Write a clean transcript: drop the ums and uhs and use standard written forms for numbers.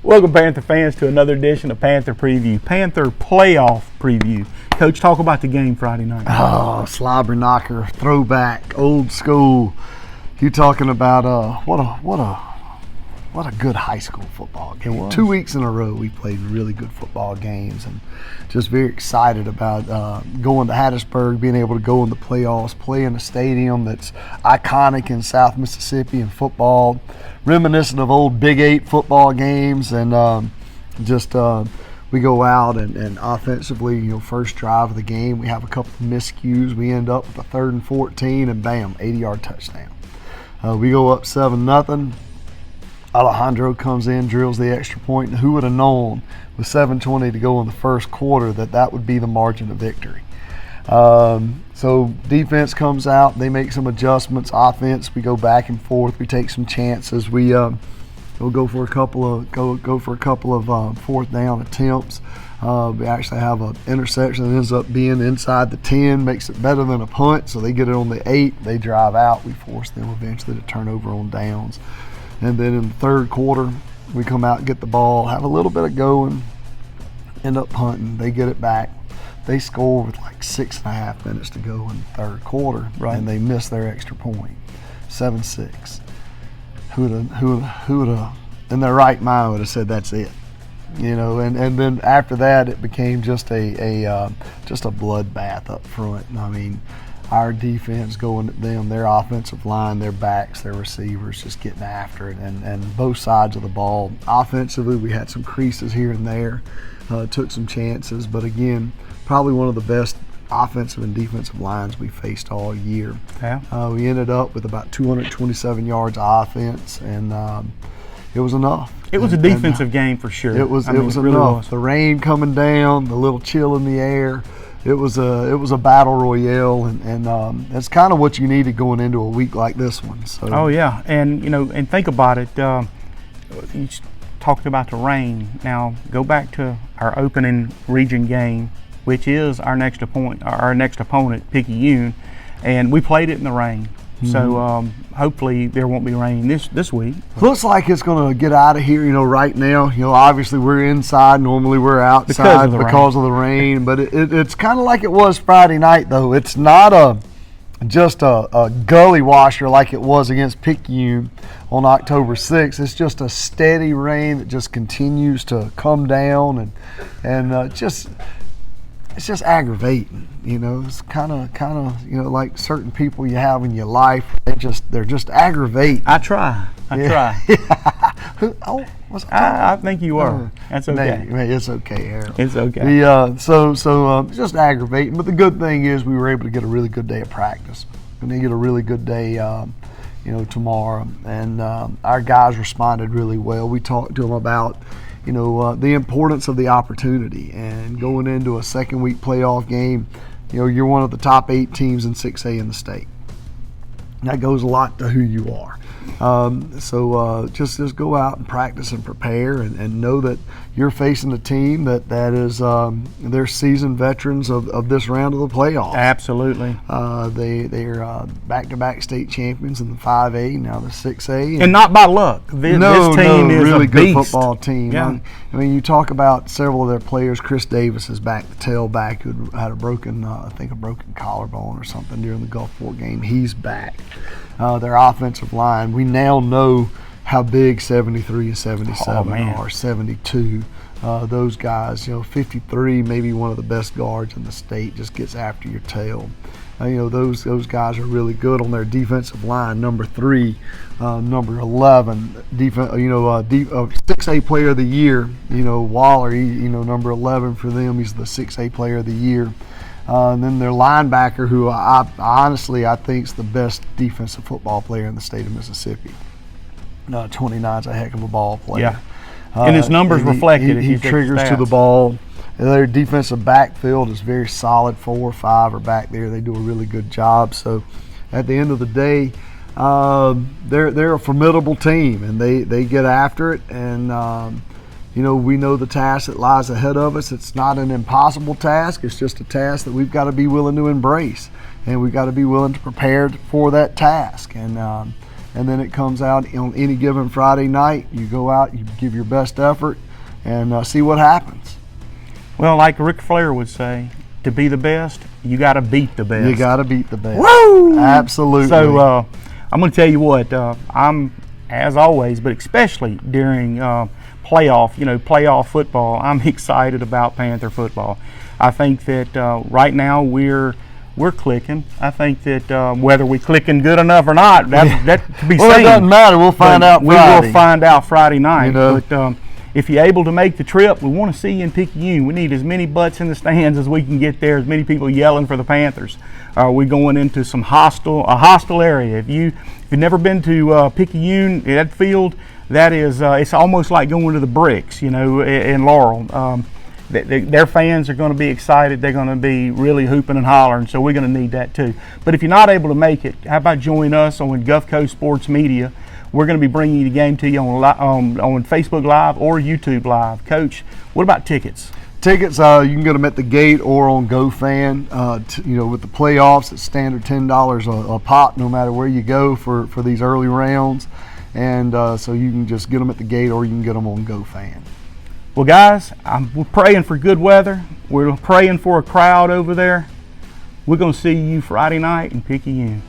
Welcome, Panther fans, to another edition of Panther Preview, Panther Playoff Preview. Coach, talk about the game Friday night. Oh, slobber knocker, throwback, old school. You talking about what a good high school football game. It was. 2 weeks in a row we played really good football games, and just very excited about going to Hattiesburg, being able to go in the playoffs, play in a stadium that's iconic in South Mississippi in football, reminiscent of old Big 8 football games, and we go out and offensively, first drive of the game, we have a couple of miscues. We end up with a 3rd and 14, and bam, 80-yard touchdown. We go up 7-0. Alejandro comes in, drills the extra point, and who would have known with 7:20 to go in the first quarter that would be the margin of victory. So defense comes out, they make some adjustments. Offense, we go back and forth, we take some chances. We'll go for a couple of fourth down attempts. We actually have an interception that ends up being inside the 10, makes it better than a punt. So they get it on the 8, they drive out. We force them eventually to turn over on downs. And then in the third quarter, we come out and get the ball, have a little bit of going, end up punting. They get it back. They score with like 6.5 minutes to go in the third quarter, right, and they miss their extra point, 7-6. Who would have, in their right mind, would have said that's it, And then after that, it became just a bloodbath up front. I mean, our defense going at them, their offensive line, their backs, their receivers, just getting after it, and both sides of the ball. Offensively, we had some creases here and there, took some chances, but again, probably one of the best offensive and defensive lines we faced all year. Yeah. We ended up with about 227 yards of offense, and it was enough. It was a defensive game for sure. It was really enough. Was. The rain coming down, the little chill in the air. It was a battle royale, and that's kind of what you needed going into a week like this one. So. Oh yeah, and think about it. You talked about the rain. Now go back to our opening region game, which is our next opponent, Picayune, and we played it in the rain. So hopefully there won't be rain this week. Looks like it's going to get out of here, right now. Obviously we're inside. Normally we're outside because of the rain. But it's kind of like it was Friday night, though. It's not just a gully washer like it was against Picayune on October 6th. It's just a steady rain that just continues to come down and just. It's just aggravating, It's kind of, like certain people you have in your life. They're just aggravating. I try. I think you are. That's okay. It's okay, Harold. It's okay. So it's just aggravating. But the good thing is we were able to get a really good day of practice, and they get a really good day, tomorrow. And our guys responded really well. We talked to them about. The importance of the opportunity, and going into a second week playoff game, you're one of the top 8 teams in 6A in the state. That goes a lot to who you are. So just go out and practice and prepare, and know that you're facing a team that is they're seasoned veterans of this round of the playoffs. Absolutely. They're back-to-back state champions in the 5A, now the 6A, and not by luck. This team is really a good beast. Football team. Yeah. I mean, you talk about several of their players. Chris Davis is back, the tailback who had a broken collarbone or something during the Gulfport game. He's back. Their offensive line, we now know how big 73 and 77 are, 72. Those guys, 53, maybe one of the best guards in the state, just gets after your tail. Those guys are really good on their defensive line. Number 3, number 11, 6A player of the year. Waller, number 11 for them. He's the 6A player of the year. And then their linebacker, who I honestly think is the best defensive football player in the state of Mississippi. 29 is a heck of a ball player. Yeah. And his numbers reflected. He triggers to the ball. Their defensive backfield is very solid. 4 or 5 are back there. They do a really good job. So at the end of the day, they're a formidable team, and they get after it. And we know the task that lies ahead of us. It's not an impossible task. It's just a task that we've got to be willing to embrace, and we've got to be willing to prepare for that task. And and then it comes out on any given Friday night. You go out, you give your best effort, and see what happens. Well, like Ric Flair would say, to be the best, you got to beat the best. You got to beat the best. Woo! Absolutely. So I'm going to tell you what, I'm, as always, but especially during playoff football, I'm excited about Panther football. I think that right now we're clicking. I think that whether we're clicking good enough or not, that to be seen. Well, it doesn't matter. We'll find out Friday. We will find out Friday night. You know? But if you're able to make the trip, we want to see you in Picayune. We need as many butts in the stands as we can get there, as many people yelling for the Panthers. We're going into a hostile area. If you've never been to Picayune, that field, that is, it's almost like going to the Bricks, in Laurel. Their fans are going to be excited. They're going to be really hooping and hollering, so we're going to need that too. But if you're not able to make it, how about join us on Gulf Coast Sports Media? We're going to be bringing the game to you on Facebook Live or YouTube Live. Coach, what about tickets? Tickets, you can get them at the gate or on GoFan. With the playoffs, it's standard $10 a pop, no matter where you go for these early rounds. And so you can just get them at the gate or you can get them on GoFan. Well, guys, we're praying for good weather. We're praying for a crowd over there. We're going to see you Friday night in Picayune.